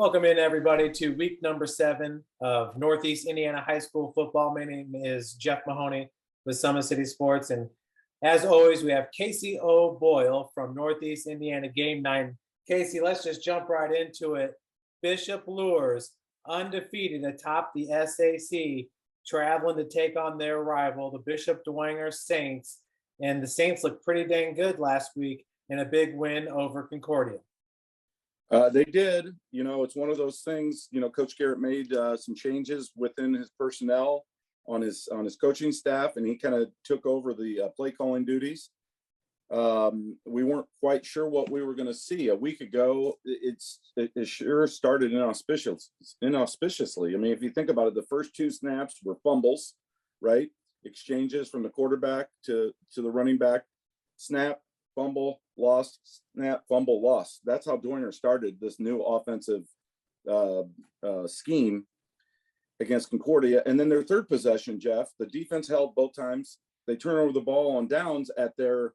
Welcome in, everybody, to week number 7 of Northeast Indiana High School football. My name is Jeff Mahoney with Summit City Sports. And as always, we have Casey O'Boyle from Northeast Indiana Game Night. Casey, let's just jump right into it. Bishop Lures, undefeated atop the SAC, traveling to take on their rival, the Bishop Dwenger Saints. And the Saints looked pretty dang good last week in a big win over Concordia. They did. It's one of those things. Coach Garrett made some changes within his personnel on his coaching staff, and he kind of took over the play calling duties. We weren't quite sure what we were going to see a week ago. It sure started inauspiciously. I mean, if you think about it, the first 2 snaps were fumbles, right? Exchanges from the quarterback to the running back. Snap, fumble, lost, snap, fumble, lost. That's how Dwenger started this new offensive scheme against Concordia. And then their third possession, Jeff, the defense held both times. They turn over the ball on downs at their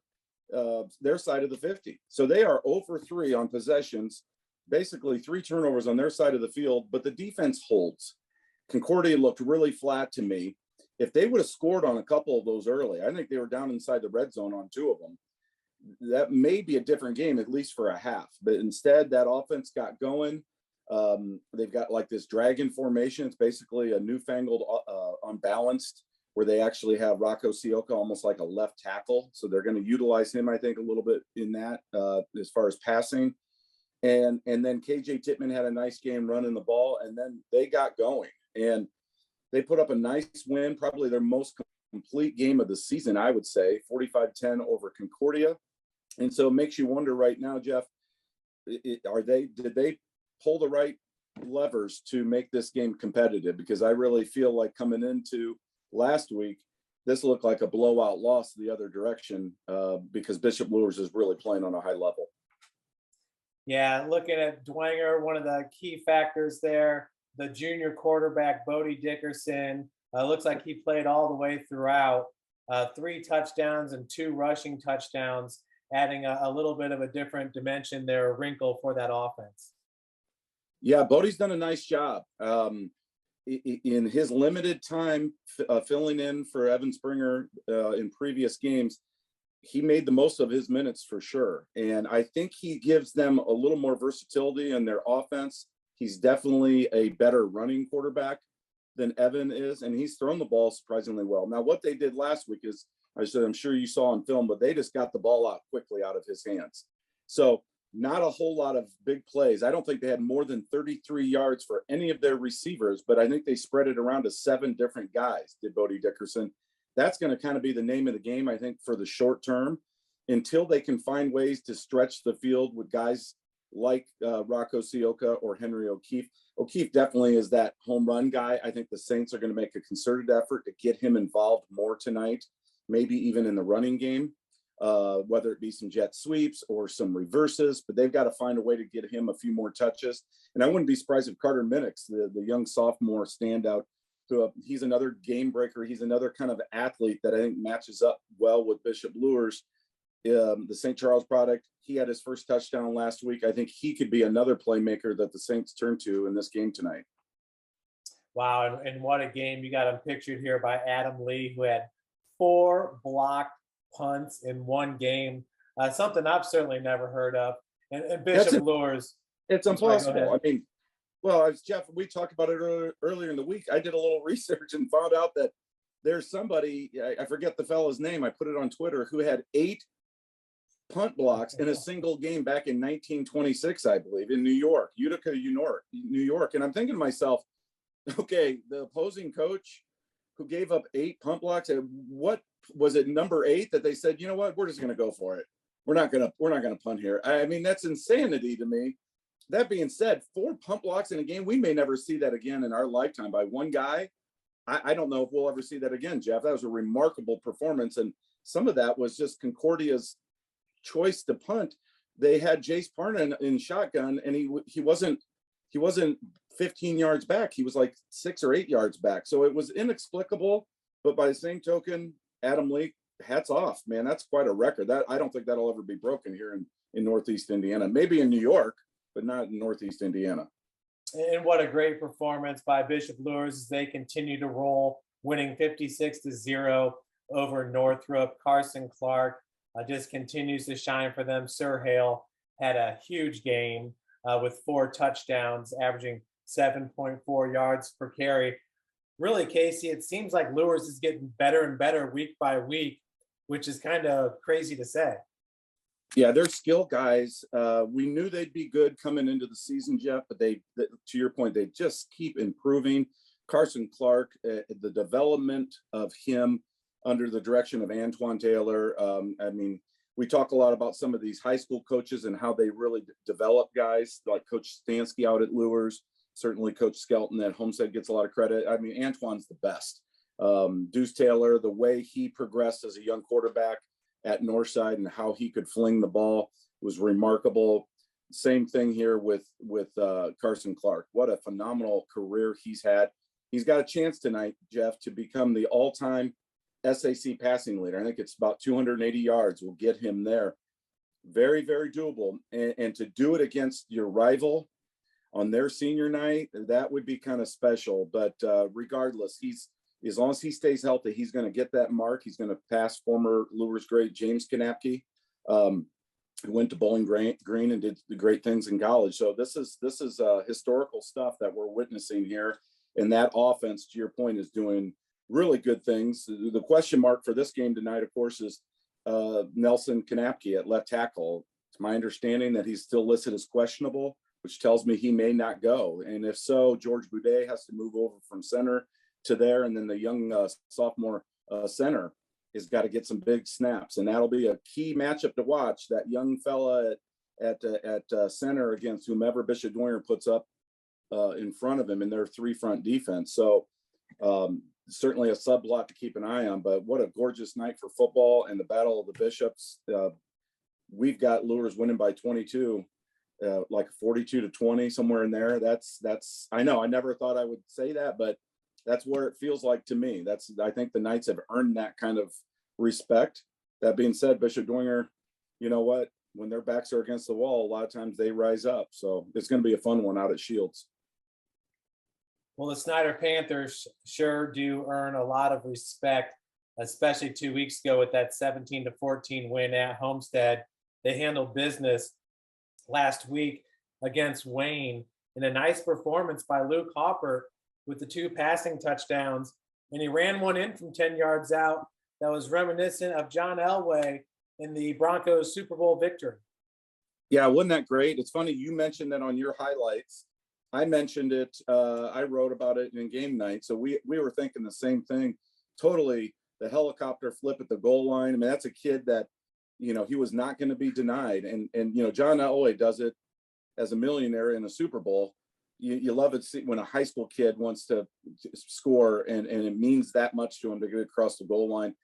side of the 50. So they are 0 for 3 on possessions, basically 3 turnovers on their side of the field, but the defense holds. Concordia looked really flat to me. If they would have scored on a couple of those early, I think they were down inside the red zone on 2 of them. That may be a different game, at least for a half. But instead, that offense got going. They've got like this dragon formation. It's basically a newfangled unbalanced, where they actually have Rocco Sioka almost like a left tackle. So they're going to utilize him, I think, a little bit in that as far as passing. And then KJ Tittman had a nice game running the ball, and then they got going. And they put up a nice win, probably their most complete game of the season, I would say, 45-10 over Concordia. And so it makes you wonder right now, Jeff, did they pull the right levers to make this game competitive? Because I really feel like coming into last week, this looked like a blowout loss the other direction because Bishop Lures is really playing on a high level. Yeah, looking at Dwenger, one of the key factors there, the junior quarterback, Bodie Dickerson, looks like he played all the way throughout. 3 touchdowns and 2 rushing touchdowns, adding a little bit of a different dimension there, a wrinkle for that offense. Yeah, Bodie's done a nice job. In his limited time filling in for Evan Springer in previous games, he made the most of his minutes for sure. And I think he gives them a little more versatility in their offense. He's definitely a better running quarterback than Evan is, and he's thrown the ball surprisingly well. Now, what they did last week is, I'm sure you saw on film, but they just got the ball out quickly out of his hands. So not a whole lot of big plays. I don't think they had more than 33 yards for any of their receivers, but I think they spread it around to 7 different guys, did Bodie Dickerson. That's going to kind of be the name of the game, I think, for the short term, until they can find ways to stretch the field with guys like Rocco Sioka or Henry O'Keefe. O'Keefe definitely is that home run guy. I think the Saints are going to make a concerted effort to get him involved more tonight, maybe even in the running game, whether it be some jet sweeps or some reverses, but they've got to find a way to get him a few more touches. And I wouldn't be surprised if Carter Minix, the young sophomore standout, he's another game breaker. He's another kind of athlete that I think matches up well with Bishop Lures, the St. Charles product. He had his first touchdown last week. I think he could be another playmaker that the Saints turn to in this game tonight. Wow, and what a game. You got him pictured here by Adam Lee, who had 4 blocked punts in one game, something I've certainly never heard of. And Bishop Lures. It's impossible. I mean, well, as Jeff, we talked about it earlier in the week. I did a little research and found out that there's somebody, I forget the fellow's name, I put it on Twitter, who had 8 punt blocks in a single game back in 1926, I believe, in New York, Utica, New York. And I'm thinking to myself, okay, the opposing coach who gave up 8 punt blocks, what was it, number 8, that they said, you know what, we're just going to go for it. We're not going to punt here. I mean, that's insanity to me. That being said, 4 punt blocks in a game, we may never see that again in our lifetime by one guy. I don't know if we'll ever see that again, Jeff. That was a remarkable performance. And some of that was just Concordia's choice to punt. They had Jace Parna in shotgun, and he wasn't 15 yards back. He was like 6 or 8 yards back. So it was inexplicable. But by the same token, Adam Lee, hats off, man. That's quite a record. That I don't think that'll ever be broken here in Northeast Indiana. Maybe in New York, but not in Northeast Indiana. And what a great performance by Bishop Lures as they continue to roll, winning 56-0 over Northrop. Carson Clark just continues to shine for them. Sir Hale had a huge game with 4 touchdowns, averaging 7.4 yards per carry. Really, Casey, it seems like Lures is getting better and better week by week, which is kind of crazy to say. Yeah, they're skill guys. We knew they'd be good coming into the season, Jeff, but to your point, they just keep improving. Carson Clark, the development of him under the direction of Antoine Taylor. I mean, we talk a lot about some of these high school coaches and how they really develop guys, like Coach Stansky out at Lures. Certainly Coach Skelton at Homestead gets a lot of credit. I mean, Antoine's the best. Deuce Taylor, the way he progressed as a young quarterback at Northside and how he could fling the ball was remarkable. Same thing here with Carson Clark. What a phenomenal career he's had. He's got a chance tonight, Jeff, to become the all-time SAC passing leader. I think it's about 280 yards will get him there. Very, very doable. And to do it against your rival on their senior night, that would be kind of special. But regardless, as long as he stays healthy, he's going to get that mark. He's going to pass former Lures great James Kanapke, who went to Bowling Green and did the great things in college. So this is historical stuff that we're witnessing here. And that offense, to your point, is doing really good things. The question mark for this game tonight, of course, is Nelson Kanapke at left tackle. It's my understanding that he's still listed as questionable, which tells me he may not go. And if so, George Boudet has to move over from center to there. And then the young sophomore center has got to get some big snaps. And that'll be a key matchup to watch, that young fella at center against whomever Bishop Dwyer puts up in front of him in their 3-front defense. So certainly a subplot to keep an eye on, but what a gorgeous night for football and the Battle of the Bishops. We've got Lures winning by 22, like 42-20, somewhere in there. That's, I know I never thought I would say that, but that's where it feels like to me. I think the Knights have earned that kind of respect. That being said, Bishop Dwyer, you know what, when their backs are against the wall, a lot of times they rise up. So it's going to be a fun one out at Shields. Well, the Snyder Panthers sure do earn a lot of respect, especially 2 weeks ago with that 17-14 win at Homestead. They handled business last week against Wayne in a nice performance by Luke Hopper with the 2 passing touchdowns. And he ran one in from 10 yards out that was reminiscent of John Elway in the Broncos Super Bowl victory. Yeah, wasn't that great? It's funny you mentioned that on your highlights. I mentioned it. I wrote about it in game night. So we were thinking the same thing. Totally, the helicopter flip at the goal line. I mean, that's a kid that, you know, he was not going to be denied. And you know, John Elway does it as a millionaire in a Super Bowl. You love it when a high school kid wants to score and it means that much to him to get across the goal line.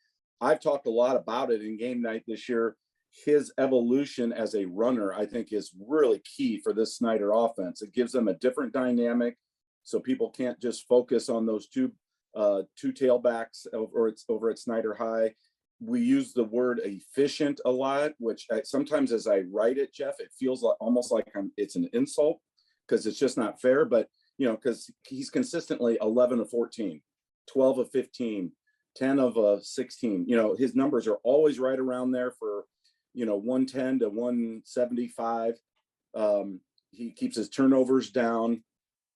I've talked a lot about it in game night this year. His evolution as a runner, I think, is really key for this Snyder offense. It gives them a different dynamic, so people can't just focus on those two tailbacks over at Snyder High. We use the word efficient a lot, which sometimes as I write it, Jeff, it feels like almost like it's an insult because it's just not fair. But you know, because he's consistently 11 of 14, 12 of 15, 10 of 16. You know, his numbers are always right around there for, you know, 110 to 175. He keeps his turnovers down.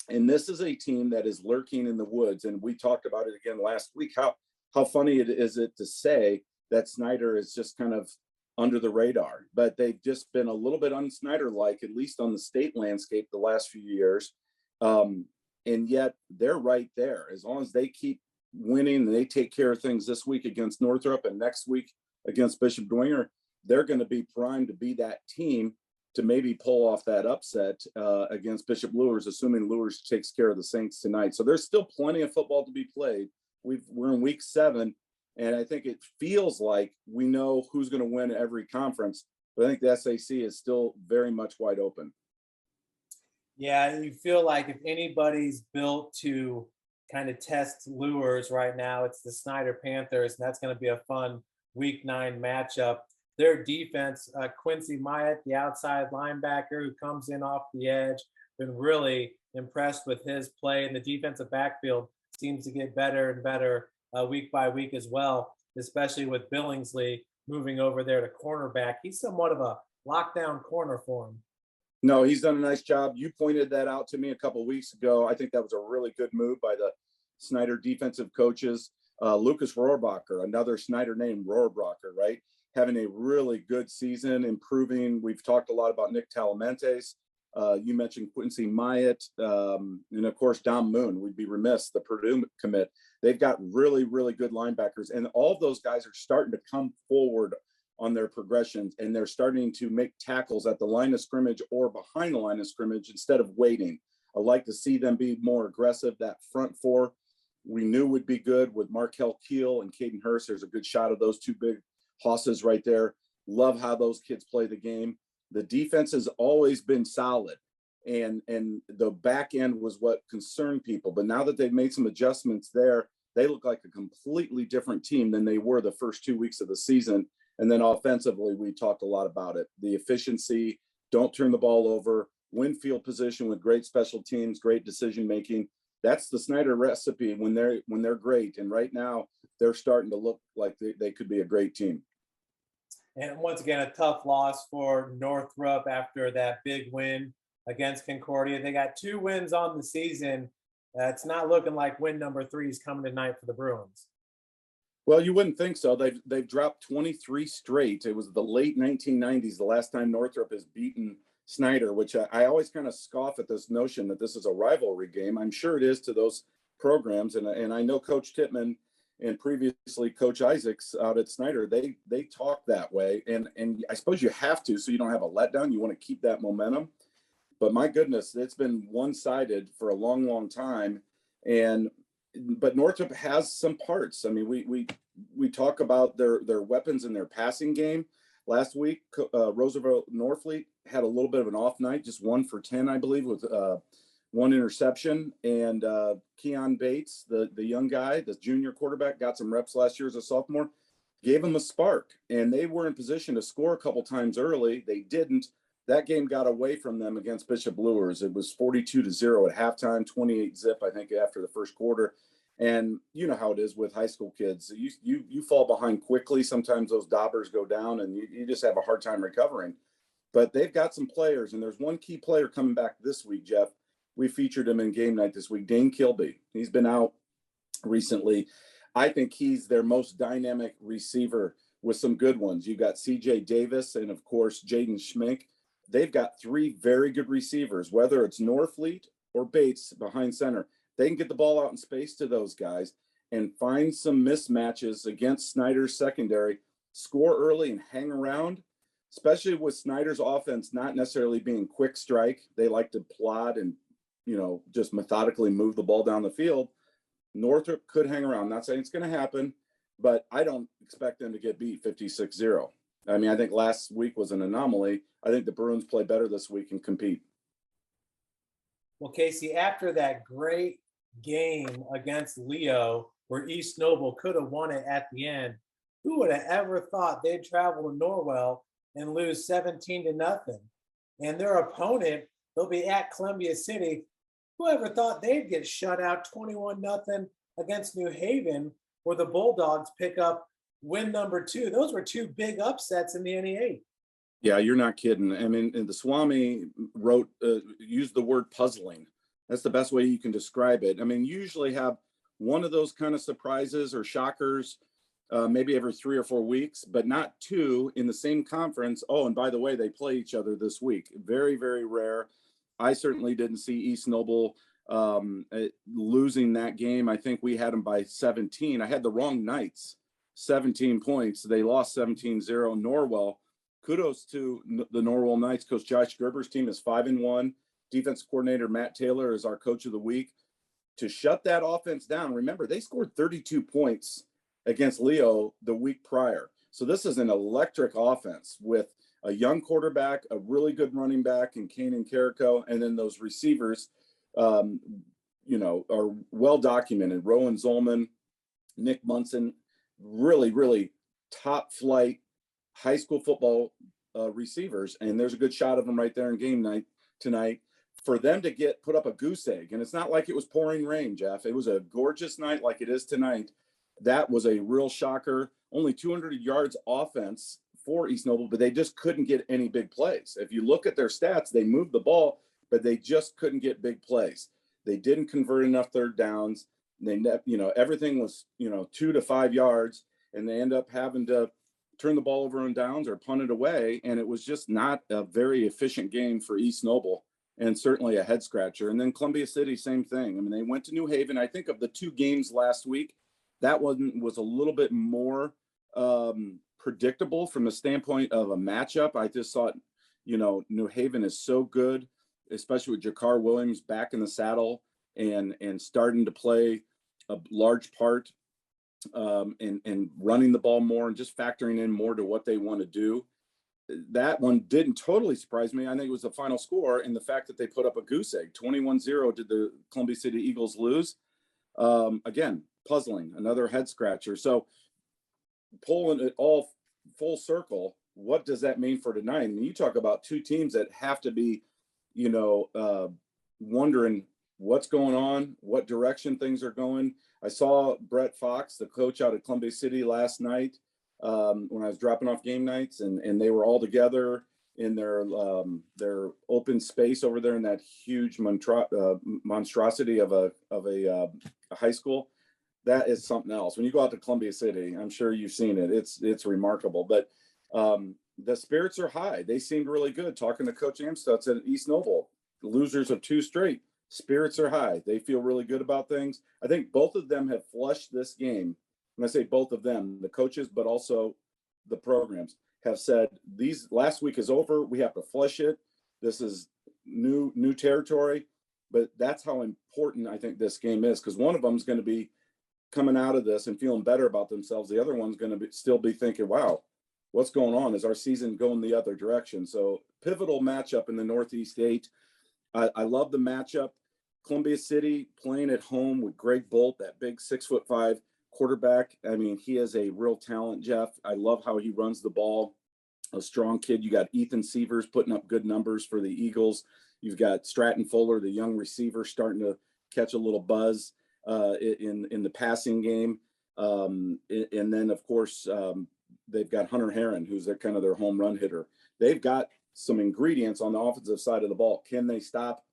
And this is a team that is lurking in the woods. And we talked about it again last week. How funny is it to say that Snyder is just kind of under the radar, but they've just been a little bit un-Snyder-like, at least on the state landscape the last few years. And yet they're right there. As long as they keep winning and they take care of things this week against Northrop and next week against Bishop Dwyer, they're going to be primed to be that team to maybe pull off that upset against Bishop Lures, assuming Lures takes care of the Saints tonight. So there's still plenty of football to be played. We're in week 7, and I think it feels like we know who's going to win every conference, but I think the SAC is still very much wide open. Yeah, you feel like if anybody's built to kind of test Lures right now, it's the Snyder Panthers, and that's going to be a fun week 9 matchup. Their defense, Quincy Myatt, the outside linebacker who comes in off the edge, been really impressed with his play, and the defensive backfield seems to get better and better week by week as well, especially with Billingsley moving over there to cornerback. He's somewhat of a lockdown corner for him. No, he's done a nice job. You pointed that out to me a couple of weeks ago. I think that was a really good move by the Snyder defensive coaches. Lucas Rohrbacher, another Snyder name, Rohrbacher, right? Having a really good season, improving. We've talked a lot about Nick Talamentes. You mentioned Quincy Myatt, and of course, Dom Moon. We'd be remiss, the Purdue commit. They've got really, really good linebackers, and all of those guys are starting to come forward on their progressions, and they're starting to make tackles at the line of scrimmage or behind the line of scrimmage instead of waiting. I like to see them be more aggressive. That front four we knew would be good with Markel Keel and Caden Hurst. There's a good shot of those two big hosses right there. Love how those kids play the game. The defense has always been solid, and the back end was what concerned people. But now that they've made some adjustments there, they look like a completely different team than they were the first 2 weeks of the season. And then offensively, we talked a lot about it. The efficiency, don't turn the ball over, win field position with great special teams, great decision making. That's the Snyder recipe when they're great. And right now, they're starting to look like they could be a great team. And once again, a tough loss for Northrop after that big win against Concordia. They got 2 wins on the season. It's not looking like win number 3 is coming tonight for the Bruins. Well, you wouldn't think so. They've dropped 23 straight. It was the late 1990s, the last time Northrop has beaten Snyder, which I always kind of scoff at this notion that this is a rivalry game. I'm sure it is to those programs. And I know Coach Tittman and previously Coach Isaacs out at Snyder, they talk that way. And I suppose you have to, so you don't have a letdown. You want to keep that momentum. But my goodness, it's been one-sided for a long, long time. But Northrop has some parts. I mean, we talk about their weapons in their passing game. Last week, Roosevelt Norfleet had a little bit of an off night, just 1 for 10, I believe, with 1 interception. And Keon Bates, the young guy, the junior quarterback, got some reps last year as a sophomore, gave him a spark. And they were in position to score a couple times early. They didn't. That game got away from them against Bishop Luers. It was 42-0 at halftime, 28-0, I think, after the first quarter. And you know how it is with high school kids. You fall behind quickly. Sometimes those daubers go down, and you just have a hard time recovering. But they've got some players, and there's one key player coming back this week, Jeff. We featured him in game night this week, Dane Kilby. He's been out recently. I think he's their most dynamic receiver with some good ones. You got C.J. Davis and, of course, Jaden Schmink. They've got 3 very good receivers, whether it's Norfleet or Bates behind center. They can get the ball out in space to those guys and find some mismatches against Snyder's secondary, score early and hang around, especially with Snyder's offense not necessarily being quick strike. They like to plod and, just methodically move the ball down the field. Northrop could hang around. I'm not saying it's going to happen, but I don't expect them to get beat 56-0. I mean, I think last week was an anomaly. I think the Bruins play better this week and compete. Well, Casey, after that great game against Leo, where East Noble could have won it at the end, who would have ever thought they'd travel to Norwell and lose 17-0? And their opponent, they'll be at Columbia City. Whoever thought they'd get shut out 21-0 against New Haven, where the Bulldogs pick up win number 2. Those were 2 big upsets in the NEA. Yeah, you're not kidding. I mean, and the Swami used the word puzzling. That's the best way you can describe it. I mean, you usually have one of those kind of surprises or shockers maybe every 3 or 4 weeks, but not 2 in the same conference. Oh, and by the way, they play each other this week. Very, very rare. I certainly didn't see East Noble losing that game. I think we had them by 17. I had the wrong Knights, 17 points. They lost 17-0. Norwell, kudos to the Norwell Knights. Coach Josh Gerber's team is 5-1. Defense coordinator Matt Taylor is our coach of the week. To shut that offense down, remember, they scored 32 points against Leo the week prior. So this is an electric offense with a young quarterback, a really good running back in Kanan Carrico, and then those receivers, are well documented. Rowan Zolman, Nick Munson, really, really top flight high school football receivers. And there's a good shot of them right there in game night tonight. for them to put up a goose egg, and it's not like it was pouring rain, Jeff. It was a gorgeous night like it is tonight. That was a real shocker. Only 200 yards offense for East Noble, but they just couldn't get any big plays. If you look at their stats, they moved the ball, but they just couldn't get big plays. They didn't convert enough third downs. Everything was, 2 to 5 yards, and they end up having to turn the ball over on downs or punt it away. And it was just not a very efficient game for East Noble, and certainly a head scratcher. And then Columbia City, same thing. I mean, they went to New Haven. I think of the two games last week, that one was a little bit more predictable from the standpoint of a matchup. I just thought, New Haven is so good, especially with Jakar Williams back in the saddle and starting to play a large part and running the ball more and just factoring in more to what they want to do. That one didn't totally surprise me. I think it was the final score and the fact that they put up a goose egg. 21-0 did the Columbia City Eagles lose. Again, puzzling, another head scratcher. So pulling it all full circle, what does that mean for tonight? I mean, you talk about two teams that have to be, wondering what's going on, what direction things are going. I saw Brett Fox, the coach out of Columbia City last night when I was dropping off game nights, and they were all together in their open space over there in that huge monstrosity of a high school. That is something else. When you go out to Columbia City, I'm sure you've seen it. It's remarkable. But the spirits are high. They seemed really good. Talking to Coach Amstutz at East Noble, losers of 2 straight. Spirits are high. They feel really good about things. I think both of them have flushed this game. When I say both of them, the coaches, but also the programs have said these last week is over. We have to flush it. This is new territory. But that's how important I think this game is, because one of them is going to be coming out of this and feeling better about themselves. The other one's going to still be thinking, wow, what's going on? Is our season going the other direction? So pivotal matchup in the Northeast 8. I love the matchup. Columbia City playing at home with Greg Bolt, that big 6'5" quarterback. I mean, he is a real talent, Jeff. I love how he runs the ball. A strong kid. You got Ethan Sievers putting up good numbers for the Eagles. You've got Stratton Fuller, the young receiver, starting to catch a little buzz in the passing game. And then, of course, they've got Hunter Heron, who's their home run hitter. They've got some ingredients on the offensive side of the ball. Can they stop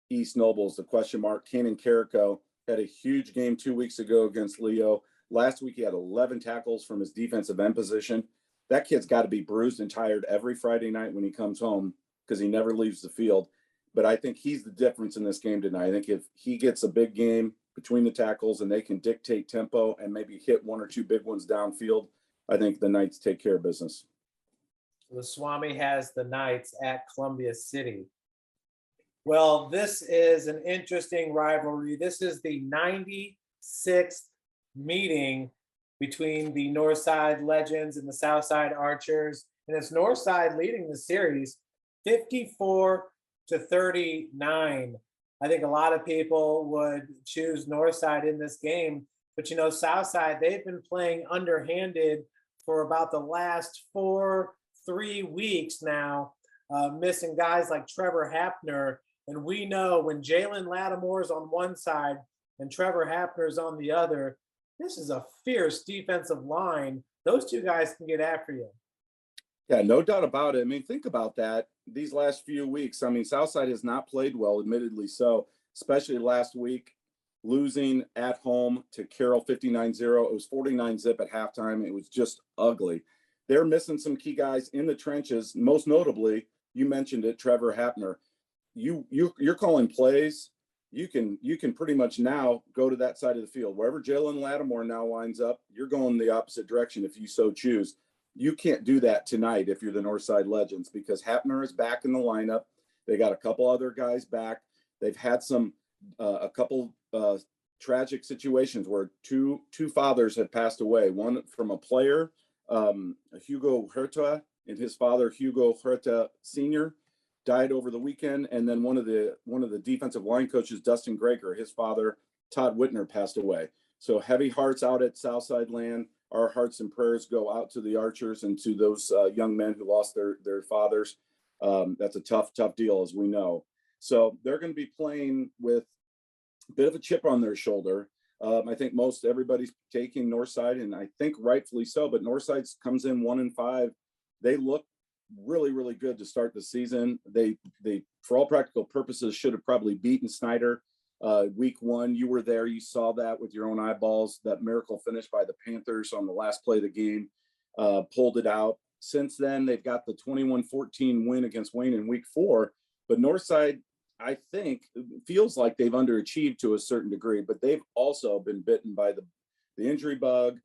East Noble is the question mark. Kanan Carrico had a huge game 2 weeks ago against Leo. Last week, he had 11 tackles from his defensive end position. That kid's got to be bruised and tired every Friday night when he comes home because he never leaves the field. But I think he's the difference in this game tonight. I think if he gets a big game between the tackles and they can dictate tempo and maybe hit 1 or 2 big ones downfield, I think the Knights take care of business. The Swami has the Knights at Columbia City. Well, this is an interesting rivalry. This is the 96th meeting between the Northside Legends and the Southside Archers. And it's Northside leading the series 54-39. I think a lot of people would choose Northside in this game. But, Southside, they've been playing underhanded for about the last 3 weeks now, missing guys like Trevor Hapner. And we know when Jalen Lattimore's on one side and Trevor Hapner's on the other, this is a fierce defensive line. Those two guys can get after you. Yeah, no doubt about it. I mean, think about that. These last few weeks, I mean, Southside has not played well, admittedly so, especially last week, losing at home to Carroll 59-0. It was 49-zip at halftime. It was just ugly. They're missing some key guys in the trenches. Most notably, you mentioned it, Trevor Hapner. You're calling plays. You can pretty much now go to that side of the field. Wherever Jalen Lattimore now winds up, you're going the opposite direction if you so choose. You can't do that tonight if you're the Northside Legends because Hapner is back in the lineup. They got a couple other guys back. They've had a couple tragic situations where two fathers had passed away. One from a player, Hugo Herta, and his father, Hugo Herta Sr., died over the weekend. And then one of the defensive line coaches, Dustin Greger, his father, Todd Whitner, passed away. So heavy hearts out at Southside land. Our hearts and prayers go out to the Archers and to those young men who lost their fathers. That's a tough deal, as we know. So they're going to be playing with a bit of a chip on their shoulder. I think most everybody's taking Northside, and I think rightfully so. But Northside comes in 1-5. They look really, really good to start the season. They, for all practical purposes, should have probably beaten Snyder week 1. You were there. You saw that with your own eyeballs. That miracle finish by the Panthers on the last play of the game pulled it out. Since then, they've got the 21-14 win against Wayne in week 4. But Northside, I think, feels like they've underachieved to a certain degree, but they've also been bitten by the injury bug.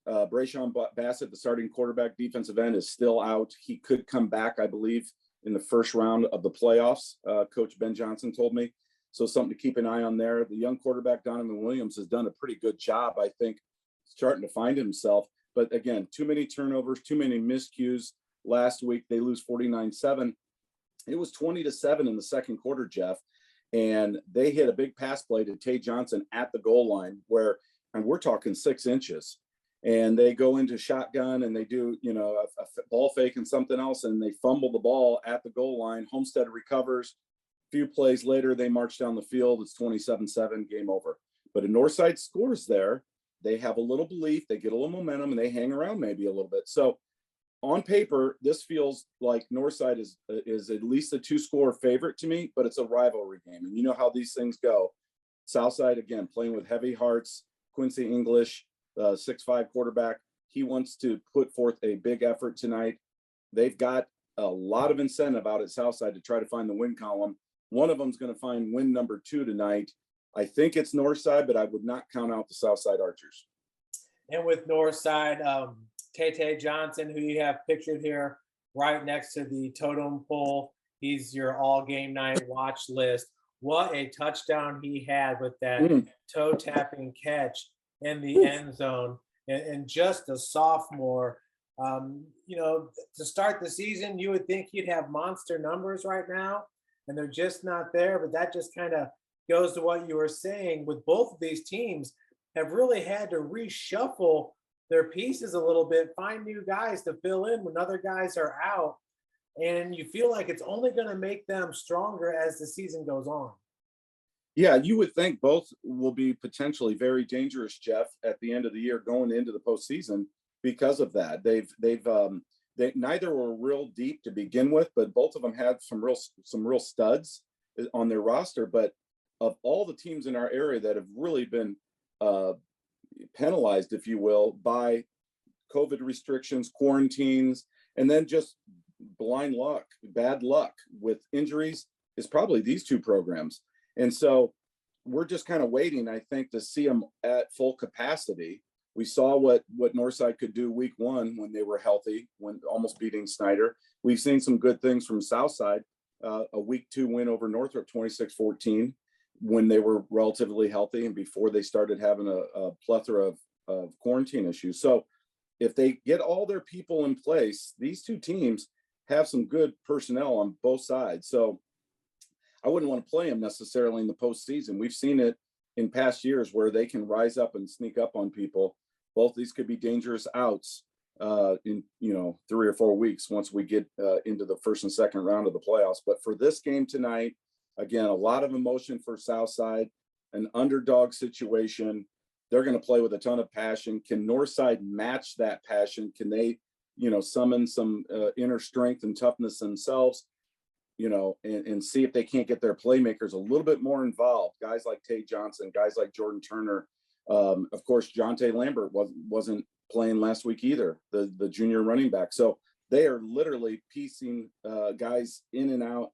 Brayshawn Bassett, the starting quarterback defensive end, is still out. He could come back, I believe, in the first round of the playoffs. Coach Ben Johnson told me. So something to keep an eye on there. The young quarterback, Donovan Williams, has done a pretty good job, I think, starting to find himself. But again, too many turnovers, too many miscues. Last week, they lose 49-7. It was 20-7 in the second quarter, Jeff. And they hit a big pass play to Tay Johnson at the goal line and we're talking 6 inches. And they go into shotgun and they do, a ball fake and something else, and they fumble the ball at the goal line. Homestead recovers. A few plays later, they march down the field. It's 27-7, game over. But if Northside scores there, they have a little belief, they get a little momentum, and they hang around maybe a little bit. So on paper, this feels like Northside is at least a 2-score favorite to me, but it's a rivalry game. And you know how these things go. Southside, again, playing with heavy hearts. Quincy English, 6'5" quarterback. He wants to put forth a big effort tonight. They've got a lot of incentive out at Southside to try to find the win column. One of them is going to find win number 2 tonight. I think it's Northside, but I would not count out the Southside Archers. And with Northside, Tay Johnson, who you have pictured here right next to the totem pole, he's your all game night watch list. What a touchdown he had with that toe tapping catch in the end zone. And just a sophomore, to start the season, you would think he'd have monster numbers right now, and they're just not there. But that just kind of goes to what you were saying with both of these teams have really had to reshuffle their pieces a little bit, find new guys to fill in when other guys are out. And you feel like it's only going to make them stronger as the season goes on. Yeah, you would think both will be potentially very dangerous, Jeff, at the end of the year going into the postseason because of that. They neither were real deep to begin with, but both of them had some real studs on their roster. But of all the teams in our area that have really been penalized, if you will, by COVID restrictions, quarantines, and then just bad luck with injuries, is probably these 2 programs. And so we're just kind of waiting, I think, to see them at full capacity. We saw what Northside could do week 1 when they were healthy, when almost beating Snyder. We've seen some good things from Southside, a week 2 win over Northrop, 26-14, when they were relatively healthy and before they started having a plethora of quarantine issues. So if they get all their people in place, these 2 teams have some good personnel on both sides. So I wouldn't want to play them necessarily in the postseason. We've seen it in past years where they can rise up and sneak up on people. Both these could be dangerous outs in 3 or 4 weeks once we get into the first and second round of the playoffs. But for this game tonight, again, a lot of emotion for Southside, an underdog situation. They're going to play with a ton of passion. Can Northside match that passion? Can they, summon some inner strength and toughness themselves? And see if they can't get their playmakers a little bit more involved. Guys like Tay Johnson, guys like Jordan Turner. Of course, Jonte Lambert wasn't playing last week either, the junior running back. So they are literally piecing guys in and out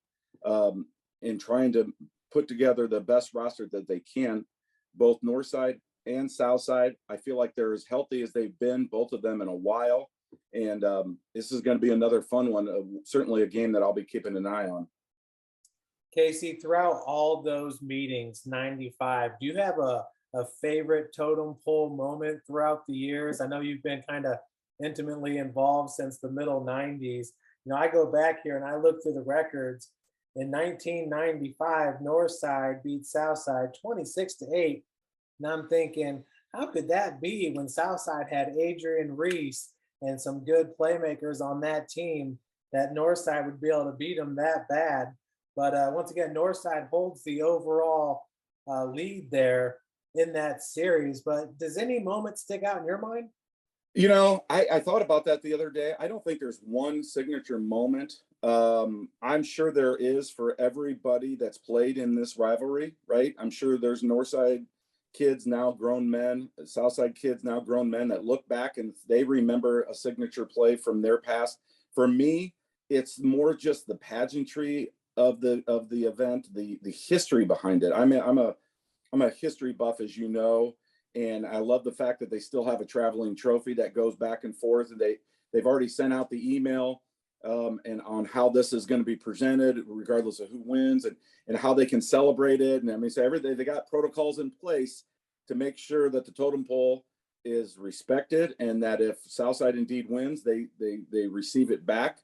and trying to put together the best roster that they can, both Northside and Southside. I feel like they're as healthy as they've been, both of them, in a while. And this is going to be another fun one, certainly a game that I'll be keeping an eye on. Casey, throughout all those meetings, 95, do you have a favorite totem pole moment throughout the years? I know you've been kind of intimately involved since the middle 90s. I go back here and I look through the records. In 1995, Northside beat Southside 26-8. And I'm thinking, how could that be when Southside had Adrian Reese and some good playmakers on that team, that Northside would be able to beat them that bad? But once again, Northside holds the overall lead there in that series. But does any moment stick out in your mind? I thought about that the other day. I don't think there's one signature moment. I'm sure there is for everybody that's played in this rivalry, right? I'm sure there's Northside kids, now grown men, Southside kids, now grown men, that look back and they remember a signature play from their past. For me, it's more just the pageantry of the event, the history behind it. I'm a history buff, as you know, and I love the fact that they still have a traveling trophy that goes back and forth. And they've already sent out the email and on how this is going to be presented, regardless of who wins, and how they can celebrate it. And I mean, so everything, they got protocols in place to make sure that the totem pole is respected, and that if Southside indeed wins, they receive it back,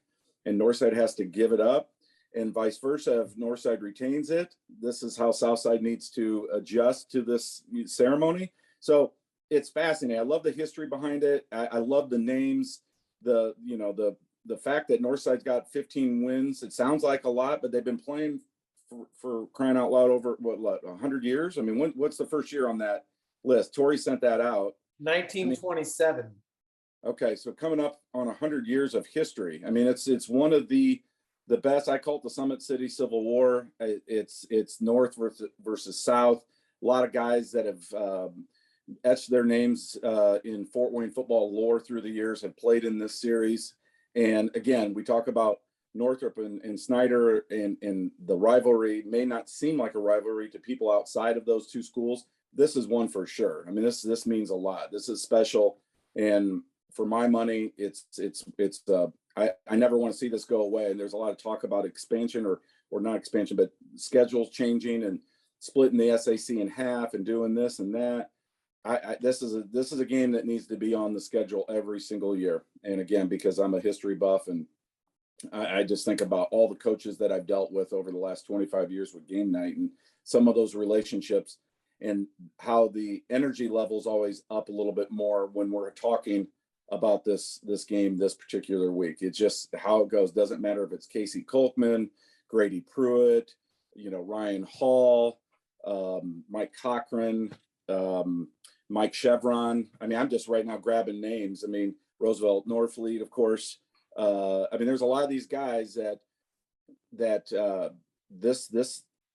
and Northside has to give it up, and vice versa. If Northside retains it, this is how Southside needs to adjust to this ceremony. So it's fascinating. I love the history behind it. I love the names, the fact that Northside's got 15 wins. It sounds like a lot, but they've been playing for crying out loud over what 100 years. I mean, what's the first year on that list? Tori sent that out. 1927. Okay, so coming up on 100 years of history. I mean, it's one of the best. I call it the Summit City Civil War. It's North versus South. A lot of guys that have etched their names in Fort Wayne football lore through the years have played in this series. And again, we talk about Northrop and Snyder, and the rivalry may not seem like a rivalry to people outside of those two schools. This is one for sure. I mean, this means a lot. This is special, and for my money, I never want to see this go away. And there's a lot of talk about expansion or not expansion, but schedules changing and splitting the SAC in half and doing this and that. This is a game that needs to be on the schedule every single year. And again, because I'm a history buff, and I just think about all the coaches that I've dealt with over the last 25 years with GameNight, and some of those relationships, and how the energy level's always up a little bit more when we're talking about this game this particular week. It's just how it goes. Doesn't matter if it's Casey Kolkman, Grady Pruitt, Ryan Hall, Mike Cochran, Mike Chevron. I mean, I'm just right now grabbing names. I mean, Roosevelt Norfleet, of course. I mean, there's a lot of these guys that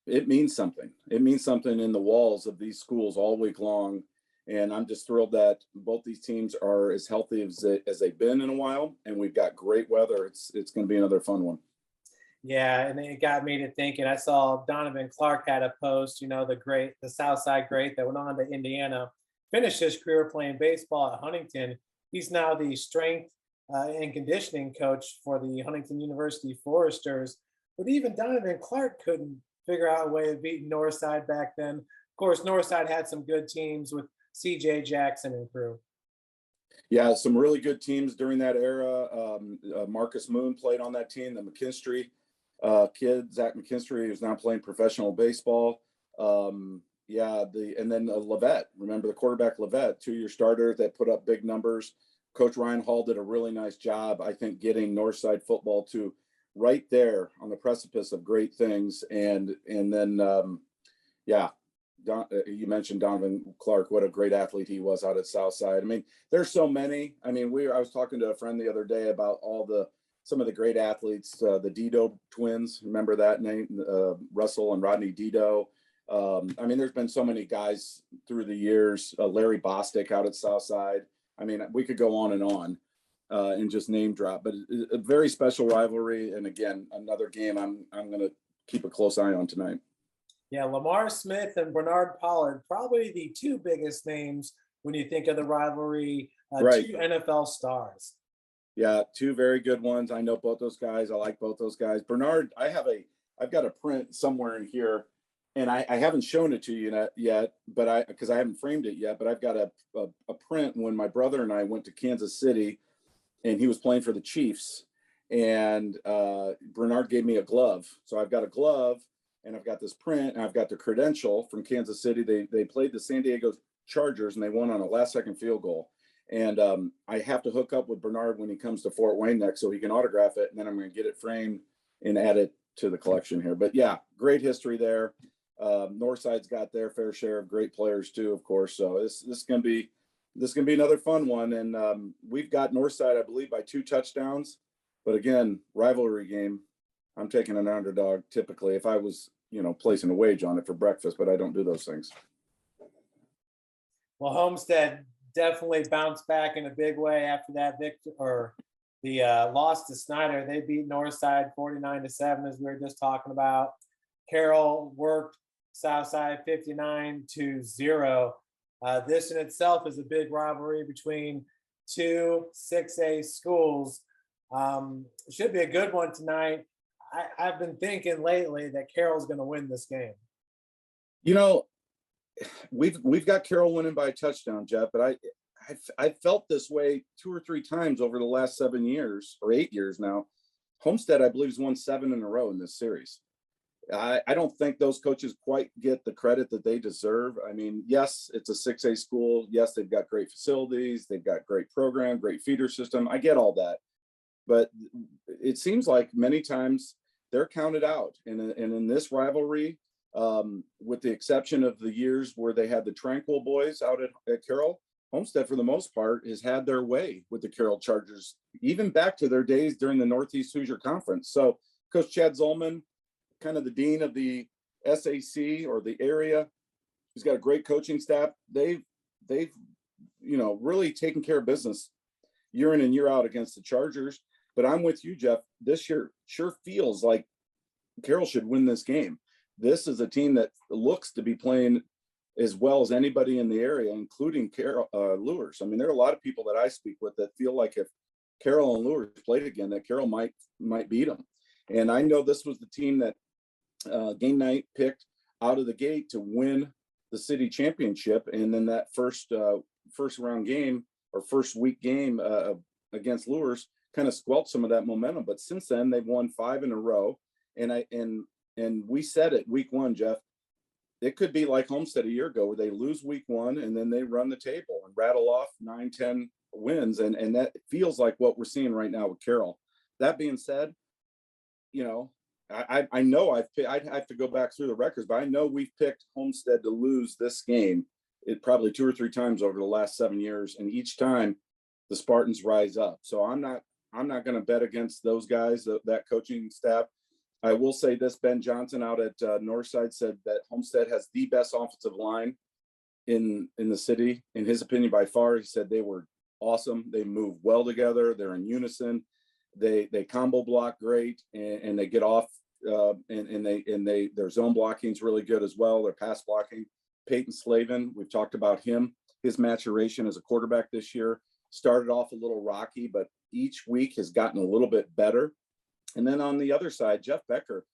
it means something. It means something in the walls of these schools all week long. And I'm just thrilled that both these teams are as healthy as they've been in a while. And we've got great weather. It's going to be another fun one. Yeah, and it got me to thinking. I saw Donovan Clark had a post, the Southside great that went on to Indiana, finished his career playing baseball at Huntington. He's now the strength and conditioning coach for the Huntington University Foresters. But even Donovan Clark couldn't figure out a way of beating Northside back then. Of course, Northside had some good teams with CJ Jackson and crew. Yeah, some really good teams during that era. Marcus Moon played on that team. The McKinstry kid, Zach McKinstry, who's now playing professional baseball. And then Levette. Remember the quarterback Levette, 2-year starter that put up big numbers. Coach Ryan Hall did a really nice job, I think, getting Northside football to right there on the precipice of great things. And then, you mentioned Donovan Clark, what a great athlete he was out at Southside. I mean, there's so many. I mean, I was talking to a friend the other day about some of the great athletes, the Dido twins. Remember that name? Russell and Rodney Dido. I mean, there's been so many guys through the years. Larry Bostic out at Southside. I mean, we could go on and just name drop, but a very special rivalry. And again, another game I'm going to keep a close eye on tonight. Yeah, Lamar Smith and Bernard Pollard, probably the two biggest names when you think of the rivalry. Right. Two NFL stars. Yeah, two very good ones. I know both those guys. I like both those guys. Bernard, I've got a print somewhere in here, and I haven't shown it to you yet, but because I haven't framed it yet, but I've got a print when my brother and I went to Kansas City, and he was playing for the Chiefs, and Bernard gave me a glove. So I've got a glove, and I've got this print, and I've got the credential from Kansas City. They played the San Diego Chargers, and they won on a last-second field goal. And I have to hook up with Bernard when he comes to Fort Wayne next so he can autograph it, and then I'm going to get it framed and add it to the collection here. But yeah, great history there. Northside's got their fair share of great players too, of course. So this is gonna be another fun one. And we've got Northside, I believe, by 2 touchdowns. But again, rivalry game. I'm taking an underdog typically if I was, placing a wage on it for breakfast, but I don't do those things. Well, Homestead definitely bounced back in a big way after that victory or the loss to Snyder. They beat Northside 49-7, as we were just talking about. Carroll worked Southside 59-0. This in itself is a big rivalry between 2 6A schools. Should be a good one tonight. I've been thinking lately that Carroll's going to win this game. We've got Carroll winning by a touchdown, Jeff, but I felt this way 2 or 3 times over the last 7 years or 8 years now. Homestead, I believe, has won 7 in a row in this series. I don't think those coaches quite get the credit that they deserve. I mean, yes, it's a 6A school. Yes, they've got great facilities. They've got great program, great feeder system. I get all that. But it seems like many times they're counted out. And in this rivalry, with the exception of the years where they had the Tranquil boys out at Carroll, Homestead, for the most part, has had their way with the Carroll Chargers, even back to their days during the Northeast Hoosier Conference. So Coach Chad Zolman, kind of the dean of the SAC or the area, he's got a great coaching staff. They've really taken care of business year in and year out against the Chargers. But I'm with you, Jeff. This year sure feels like Carroll should win this game. This is a team that looks to be playing as well as anybody in the area, including Carroll, Lures. I mean, there are a lot of people that I speak with that feel like if Carroll and Lures played again, that Carroll might beat them. And I know this was the team that GameNight picked out of the gate to win the city championship. And then that first round game or first week game against Lures kind of squelched some of that momentum. But since then, they've won 5 in a row. And we said it week 1, Jeff, it could be like Homestead a year ago where they lose week 1 and then they run the table and rattle off 9-10 wins. And that feels like what we're seeing right now with Carroll. That being said, I know I'd have to go back through the records, but I know we've picked Homestead to lose this game probably 2 or 3 times over the last 7 years. And each time the Spartans rise up. So I'm not going to bet against those guys, that coaching staff. I will say this, Ben Johnson out at Northside said that Homestead has the best offensive line in the city. In his opinion, by far, he said they were awesome. They move well together. They're in unison. They combo block great, and they get off and their zone blocking is really good as well. Their pass blocking. Peyton Slavin, we've talked about him. His maturation as a quarterback this year started off a little rocky, but each week has gotten a little bit better. And then on the other side, Jeff Becker,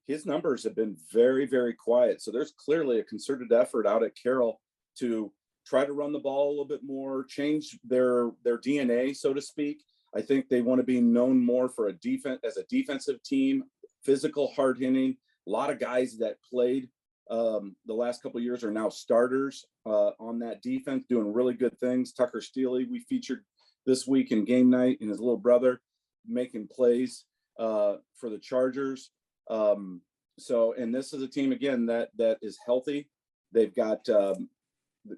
his numbers have been very, very quiet. So there's clearly a concerted effort out at Carroll to try to run the ball a little bit more, change their DNA, so to speak. I think they want to be known more for a defensive team, physical, hard hitting. A lot of guys that played the last couple of years are now starters on that defense, doing really good things. Tucker Steely, we featured this week in GameNight, and his little brother making plays for the Chargers. And this is a team again that is healthy. They've got the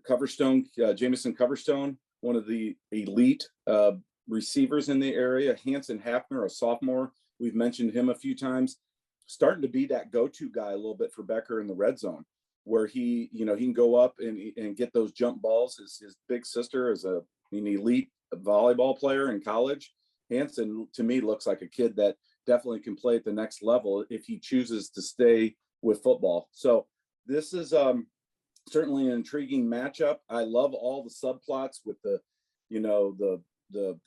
Coverstone, Jamison Coverstone, one of the elite receivers in the area. Hanson Hafner, a sophomore, we've mentioned him a few times, starting to be that go-to guy a little bit for Becker in the red zone, where he can go up and get those jump balls. His big sister is an elite volleyball player in college. Hanson, to me, looks like a kid that definitely can play at the next level if he chooses to stay with football. So this is certainly an intriguing matchup. I love all the subplots with the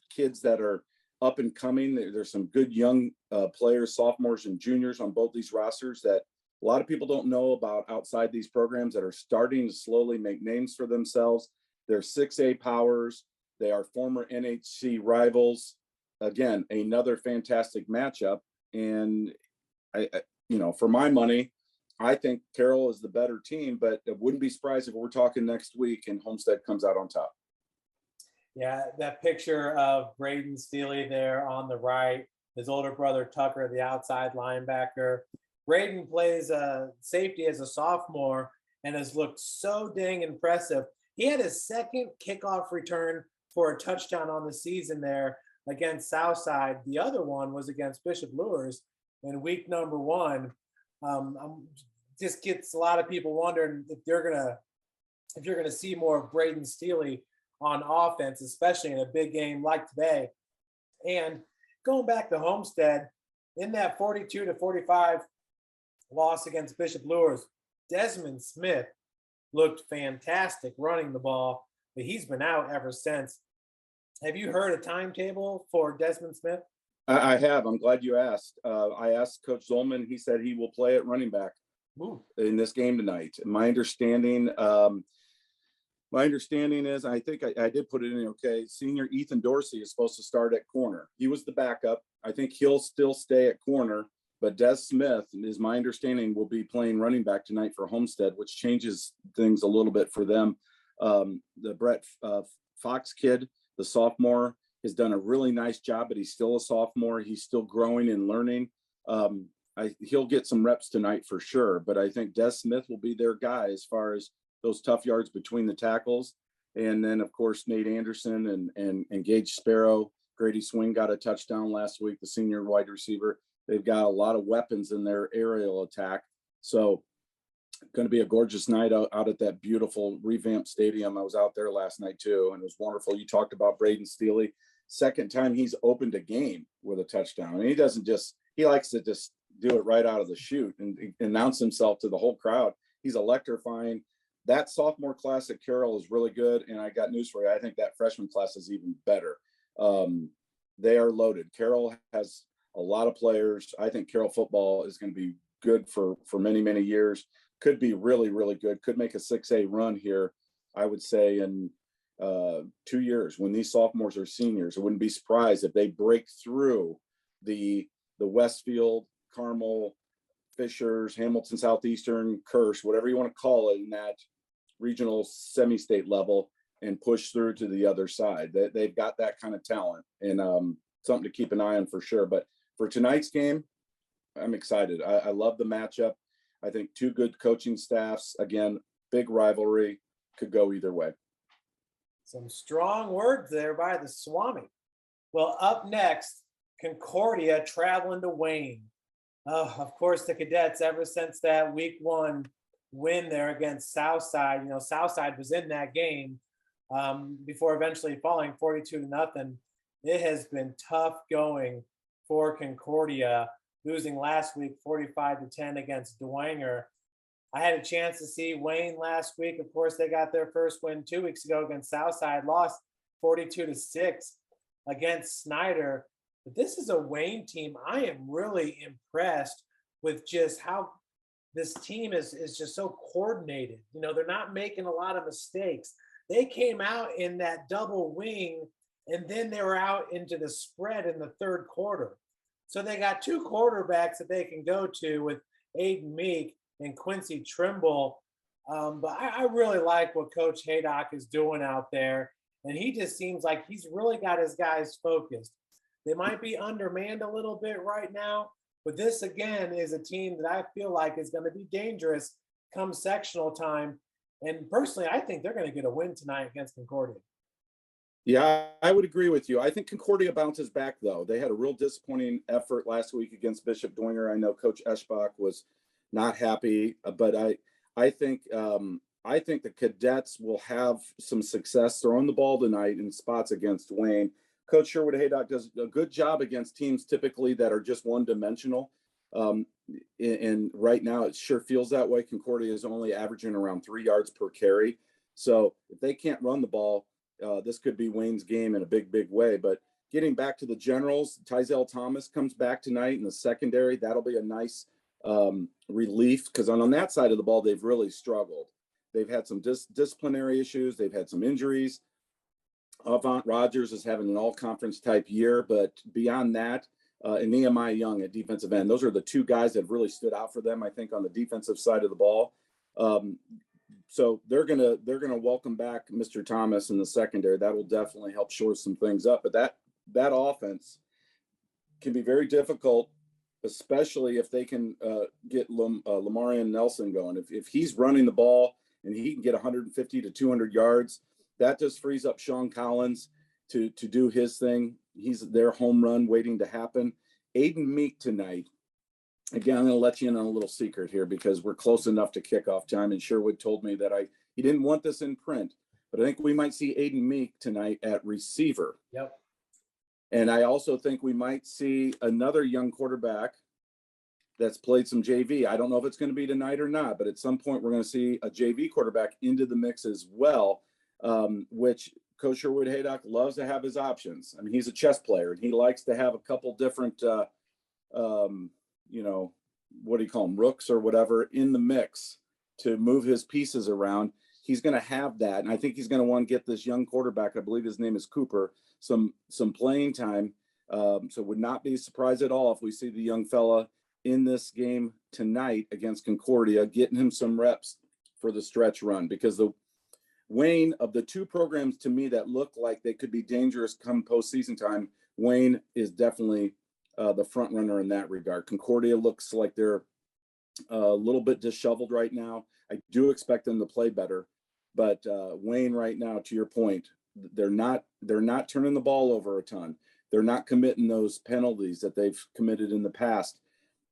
kids that are up and coming. There's some good young players, sophomores and juniors on both these rosters that a lot of people don't know about outside these programs that are starting to slowly make names for themselves. They're 6A powers. They are former NHC rivals. Again, another fantastic matchup. And I for my money, I think Carroll is the better team, but it wouldn't be surprised if we're talking next week and Homestead comes out on top. Yeah, that picture of Braden Steely there on the right, his older brother Tucker, the outside linebacker. Braden plays safety as a sophomore and has looked so dang impressive. He had his second kickoff return for a touchdown on the season there against Southside. The other one was against Bishop Lures in week number 1. Just gets a lot of people wondering if you're gonna see more of Braden Steely on offense, especially in a big game like today. And going back to Homestead, in that 42-45 loss against Bishop Lures, Desmond Smith looked fantastic running the ball, but he's been out ever since. Have you heard a timetable for Desmond Smith? I have. I'm glad you asked. I asked Coach Zolman. He said he will play at running back in this game tonight. My understanding is, I think I did put it in, okay, senior Ethan Dorsey is supposed to start at corner. He was the backup. I think he'll still stay at corner, but Des Smith, is my understanding, will be playing running back tonight for Homestead, which changes things a little bit for them. The Brett Fox kid, the sophomore, has done a really nice job, but he's still a sophomore. He's still growing and learning. He'll get some reps tonight for sure, but I think Des Smith will be their guy as far as those tough yards between the tackles. And then, of course, Nate Anderson and Gage Sparrow. Grady Swing got a touchdown last week, the senior wide receiver. They've got a lot of weapons in their aerial attack. So going to be a gorgeous night out at that beautiful revamped stadium. I was out there last night too, and it was wonderful. You talked about Braden Steely. Second time he's opened a game with a touchdown. And he likes to just do it right out of the chute and announce himself to the whole crowd. He's electrifying. That sophomore class at Carroll is really good. And I got news for you. I think that freshman class is even better. They are loaded. Carroll has a lot of players. I think Carroll football is going to be good for many, many years. Could be really, really good. Could make a 6A run here, I would say, in 2 years when these sophomores are seniors. I wouldn't be surprised if they break through the Westfield, Carmel, Fishers, Hamilton Southeastern, Kersh, whatever you want to call it, in that regional semi-state level and push through to the other side. They've got that kind of talent, and something to keep an eye on for sure. But for tonight's game, I'm excited. I love the matchup. I think two good coaching staffs. Again, big rivalry, could go either way. Some strong words there by the Swami. Well, up next, Concordia traveling to Wayne. Of course, the Cadets, ever since that week 1 win there against Southside, Southside was in that game before eventually falling 42-0. It has been tough going for Concordia, losing last week 45-10 against Dwenger. I had a chance to see Wayne last week. Of course, they got their first win 2 weeks ago against Southside, lost 42-6 against Snyder. But this is a Wayne team. I am really impressed with just how this team is just so coordinated. They're not making a lot of mistakes. They came out in that double wing, and then they were out into the spread in the third quarter. So they got two quarterbacks that they can go to with Aiden Meek and Quincy Trimble. But I really like what Coach Haydock is doing out there. And he just seems like he's really got his guys focused. They might be undermanned a little bit right now, but this, again, is a team that I feel like is going to be dangerous come sectional time. And personally, I think they're going to get a win tonight against Concordia. Yeah, I would agree with you. I think Concordia bounces back, though. They had a real disappointing effort last week against Bishop Dwenger. I know Coach Eschbach was not happy, but I think the Cadets will have some success throwing the ball tonight in spots against Wayne. Coach Sherwood Haydock does a good job against teams typically that are just one-dimensional. And right now it sure feels that way. Concordia is only averaging around 3 yards per carry. So if they can't run the ball, this could be Wayne's game in a big, big way. But getting back to the generals, Tyzel Thomas comes back tonight in the secondary. That'll be a nice relief, because on that side of the ball, they've really struggled. They've had some disciplinary issues. They've had some injuries. Avant Rogers is having an all-conference type year, but beyond that, and Nehemiah Young at defensive end, those are the two guys that have really stood out for them, I think, on the defensive side of the ball. So they're gonna welcome back Mr. Thomas in the secondary. That will definitely help shore some things up. But that offense can be very difficult, especially if they can get Lamarian Nelson going. If he's running the ball and he can get 150 to 200 yards, that just frees up Sean Collins to do his thing. He's their home run waiting to happen. Aiden Meek tonight. Again, I'm going to let you in on a little secret here because we're close enough to kickoff time, and Sherwood told me that he didn't want this in print, but I think we might see Aiden Meek tonight at receiver. Yep. And I also think we might see another young quarterback that's played some JV. I don't know if it's going to be tonight or not, but at some point we're going to see a JV quarterback into the mix as well, which Coach Sherwood Haydock loves to have his options. I mean, he's a chess player, and he likes to have a couple different, what do you call them, rooks or whatever, in the mix to move his pieces around. He's going to have that, and I think he's going to want to get this young quarterback, I believe his name is Cooper, some playing time. So would not be surprised at all if we see the young fella in this game tonight against Concordia, getting him some reps for the stretch run, because the Wayne, of the two programs to me that look like they could be dangerous come postseason time, Wayne is definitely the front runner in that regard. Concordia looks like they're a little bit disheveled right now. I do expect them to play better, but Wayne right now, to your point, they're not turning the ball over a ton. They're not committing those penalties that they've committed in the past.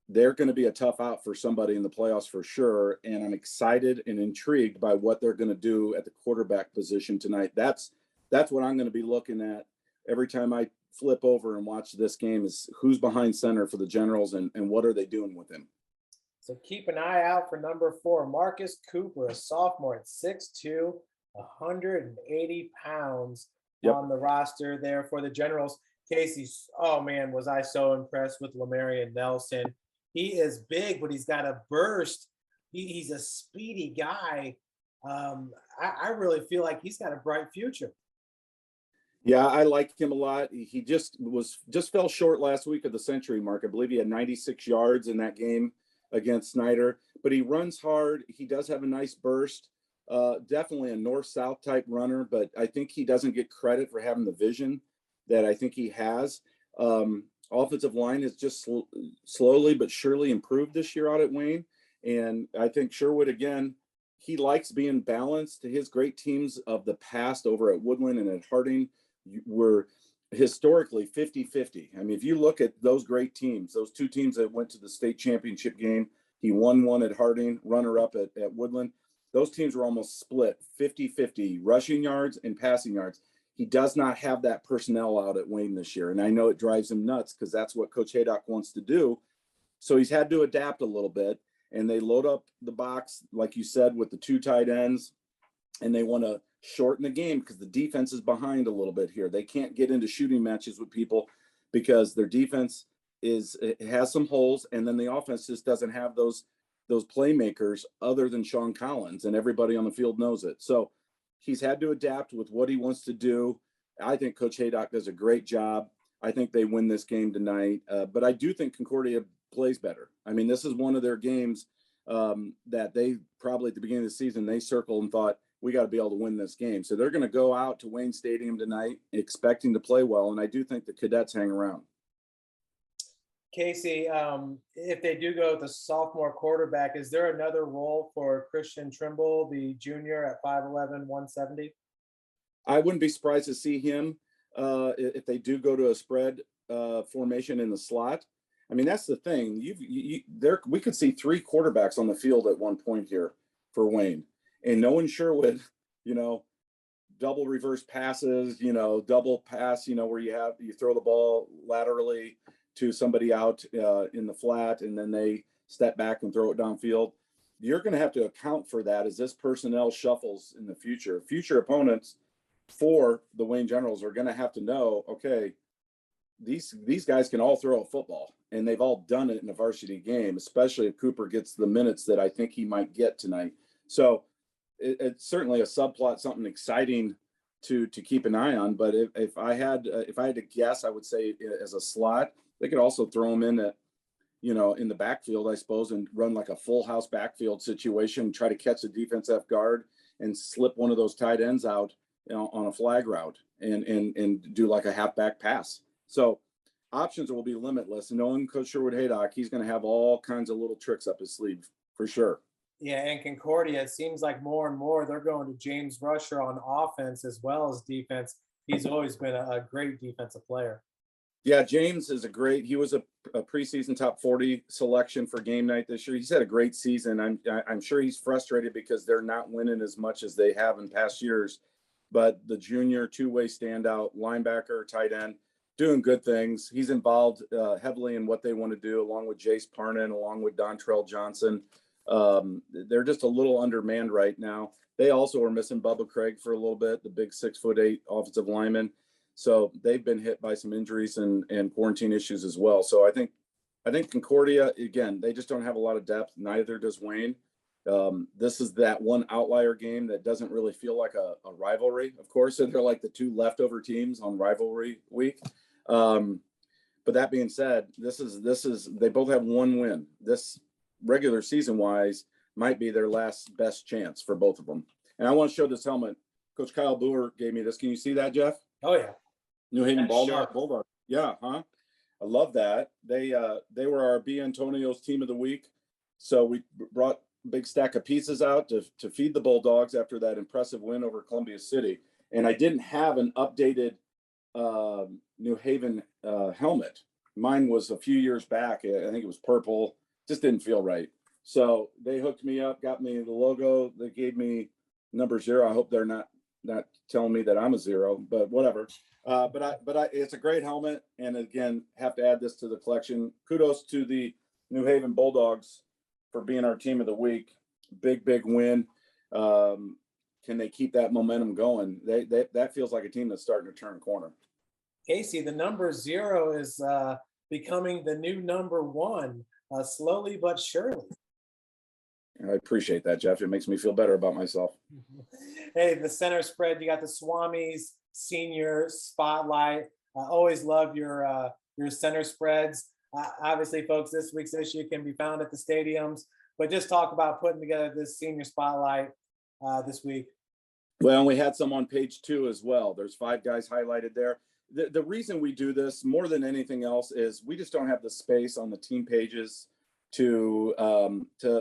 They're going to be a tough out for somebody in the playoffs for sure. And I'm excited and intrigued by what they're going to do at the quarterback position tonight. That's what I'm going to be looking at every time I flip over and watch this game, is who's behind center for the Generals and what are they doing with him. So keep an eye out for number 4, Marcus Cooper, a sophomore at 6'2", 180 pounds on the roster there for the Generals. Casey, oh man, was I so impressed with Lamarian Nelson. He is big, but he's got a burst. He's a speedy guy. I really feel like he's got a bright future. Yeah, I like him a lot. He just fell short last week of the century mark. I believe he had 96 yards in that game against Snyder, but he runs hard. He does have a nice burst. Definitely a north-south type runner, but I think he doesn't get credit for having the vision that I think he has. Offensive line has just slowly but surely improved this year out at Wayne. And I think Sherwood, again, he likes being balanced. His great teams of the past over at Woodland and at Harding were historically 50-50. I mean, if you look at those great teams, those two teams that went to the state championship game, he won one at Harding, runner-up at Woodland. Those teams were almost split 50-50, rushing yards and passing yards. He does not have that personnel out at Wayne this year. And I know it drives him nuts because that's what Coach Haydock wants to do. So he's had to adapt a little bit, and they load up the box, like you said, with the 2 tight ends, and they want to shorten the game because the defense is behind a little bit here. They can't get into shooting matches with people because their defense has some holes, and then the offense just doesn't have those playmakers other than Sean Collins, and everybody on the field knows it. So he's had to adapt with what he wants to do. I think Coach Haydock does a great job. I think they win this game tonight, but I do think Concordia plays better. I mean, this is one of their games that they probably at the beginning of the season, they circled and thought, we got to be able to win this game. So they're going to go out to Wayne Stadium tonight expecting to play well, and I do think the Cadets hang around. Casey, if they do go with the sophomore quarterback, is there another role for Christian Trimble, the junior at 5'11", 170? I wouldn't be surprised to see him if they do go to a spread formation in the slot. I mean, that's the thing. We could see 3 quarterbacks on the field at one point here for Wayne, and no one sure would, double reverse passes, double pass, where you throw the ball laterally to somebody out in the flat, and then they step back and throw it downfield. You're going to have to account for that as this personnel shuffles in the future. Future opponents for the Wayne Generals are going to have to know, okay, these guys can all throw a football, and they've all done it in a varsity game, especially if Cooper gets the minutes that I think he might get tonight. So it's certainly a subplot, something exciting to keep an eye on. But if I had to guess, I would say as a slot, they could also throw him in at, in the backfield, I suppose, and run like a full house backfield situation, try to catch the defensive guard and slip one of those tight ends out on a flag route and do like a halfback pass. So options will be limitless. And knowing Coach Sherwood Haydock, he's going to have all kinds of little tricks up his sleeve for sure. Yeah, and Concordia, it seems like more and more they're going to James Rusher on offense as well as defense. He's always been a great defensive player. Yeah, James is he was a preseason top 40 selection for game night this year. He's had a great season. I'm sure he's frustrated because they're not winning as much as they have in past years. But the junior two-way standout, linebacker, tight end, doing good things. He's involved heavily in what they want to do, along with Jace Parnan, along with Dontrell Johnson. They're just a little undermanned right now. They also are missing Bubba Craig for a little bit, the big 6'8" offensive lineman. So they've been hit by some injuries and quarantine issues as well. So I think Concordia, again, they just don't have a lot of depth. Neither does Wayne. This is that one outlier game that doesn't really feel like a rivalry, of course. So they're like the two leftover teams on rivalry week. But that being said, they both have one win. This regular season wise might be their last best chance for both of them. And I want to show this helmet. Coach Kyle Boer gave me this. Can you see that, Jeff? Oh yeah. New Haven Bulldog. Yeah, huh? I love that. They were our B. Antonio's team of the week. So we brought a big stack of pizzas out to feed the Bulldogs after that impressive win over Columbia City. And I didn't have an updated New Haven helmet. Mine was a few years back. I think it was purple. Just didn't feel right. So they hooked me up, got me the logo. They gave me number 0. I hope they're not telling me that I'm a 0, but whatever. But it's a great helmet. And again, have to add this to the collection. Kudos to the New Haven Bulldogs for being our team of the week. Big win. Can they keep that momentum going? That feels like a team that's starting to turn a corner. Casey, the number 0 is becoming the new number 1, slowly but surely. I appreciate that, Jeff. It makes me feel better about myself. Hey, the center spread, you got the Swamis Senior Spotlight. I always love your center spreads. Obviously, folks, this week's issue can be found at the stadiums, but just talk about putting together this Senior Spotlight this week. Well, we had some on page 2 as well. There's 5 guys highlighted there. The reason we do this more than anything else is we just don't have the space on the team pages to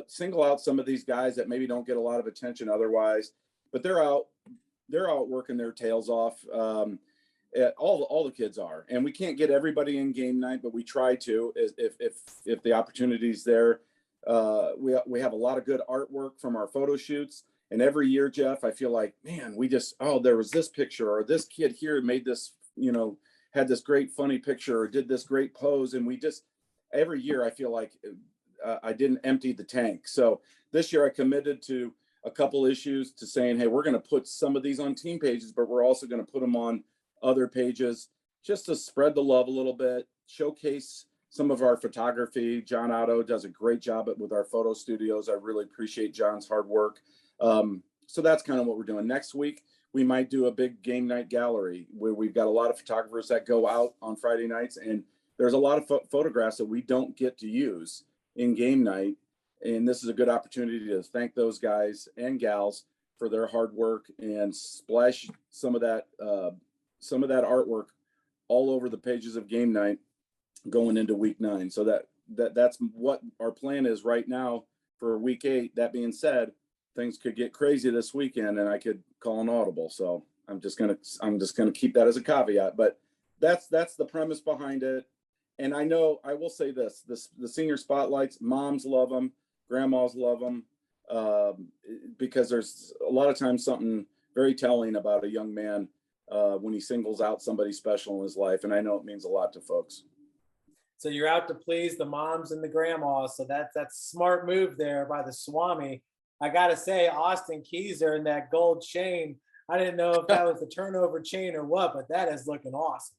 single out some of these guys that maybe don't get a lot of attention otherwise, but they're out working their tails off. All the kids are, and we can't get everybody in game night, but we try to if the opportunity's there. We have a lot of good artwork from our photo shoots, and every year, Jeff, I feel like, man, there was this picture, or this kid here made this, had this great funny picture, or did this great pose, and every year I feel like I didn't empty the tank. So this year I committed to a couple issues to saying, hey, we're going to put some of these on team pages, but we're also going to put them on other pages just to spread the love a little bit, showcase some of our photography. John Otto does a great job with our photo studios. I really appreciate John's hard work. So that's kind of what we're doing. Next week, we might do a big game night gallery where we've got a lot of photographers that go out on Friday nights, and there's a lot of photographs that we don't get to use in game night. And this is a good opportunity to thank those guys and gals for their hard work and splash some of that artwork all over the pages of game night going into week 9. So that's what our plan is right now for week 8. That being said, things could get crazy this weekend and I could call an audible. So I'm just gonna keep that as a caveat, but that's the premise behind it. And I will say this, the senior spotlights, moms love them, grandmas love them, because there's a lot of times something very telling about a young man when he singles out somebody special in his life. And I know it means a lot to folks. So you're out to please the moms and the grandmas. So that's smart move there by the Swami. I got to say, Austin Keyser and that gold chain, I didn't know if that was the turnover chain or what, but that is looking awesome.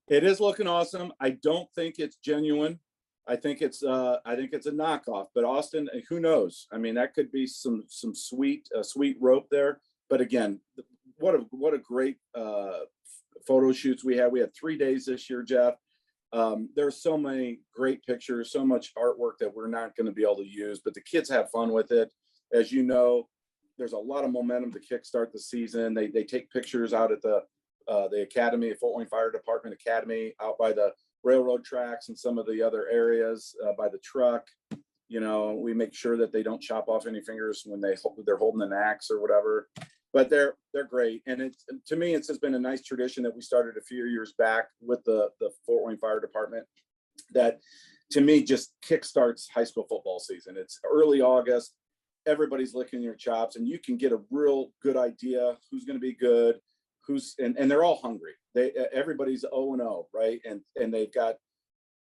It is looking awesome. I don't think it's genuine. I think it's a knockoff, but Austin, who knows? I mean, that could be some sweet rope there. But again, what a great photo shoots we had. We had 3 days this year, Jeff. There's so many great pictures, so much artwork that we're not going to be able to use, but the kids have fun with it. As you know, there's a lot of momentum to kickstart the season. They take pictures out at the academy, Fort Wayne Fire Department Academy, out by the railroad tracks and some of the other areas by the truck. You know, we make sure that they don't chop off any fingers when they're holding an axe or whatever. But they're great, and to me it's just been a nice tradition that we started a few years back with the Fort Wayne Fire Department. That to me just kickstarts high school football season. It's early August, everybody's licking your chops, and you can get a real good idea who's going to be good, and they're all hungry. Everybody's 0-0, right? And they've got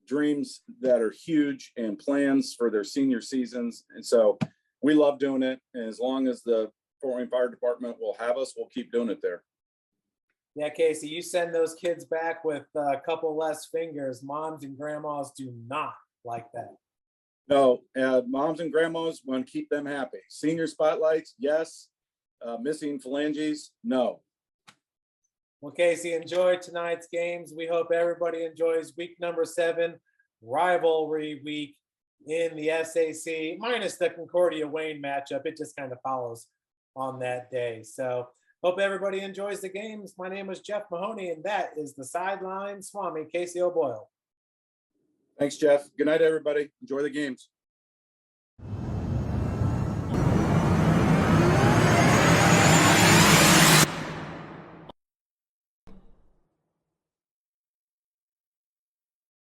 dreams that are huge and plans for their senior seasons, and so we love doing it. And as long as the Fort Wayne Fire Department will have us, we'll keep doing it there. Yeah, Casey, you send those kids back with a couple less fingers. Moms and grandmas do not like that. No, moms and grandmas want to keep them happy. Senior spotlights, yes. Missing phalanges, no. Well, Casey, enjoy tonight's games. We hope everybody enjoys week number 7, rivalry week in the SAC, minus the Concordia Wayne matchup. It just kind of follows on that day. So hope everybody enjoys the games. My name is Jeff Mahoney, and that is the Sideline Swami, Casey O'Boyle. Thanks, Jeff. Good night, everybody. Enjoy the games.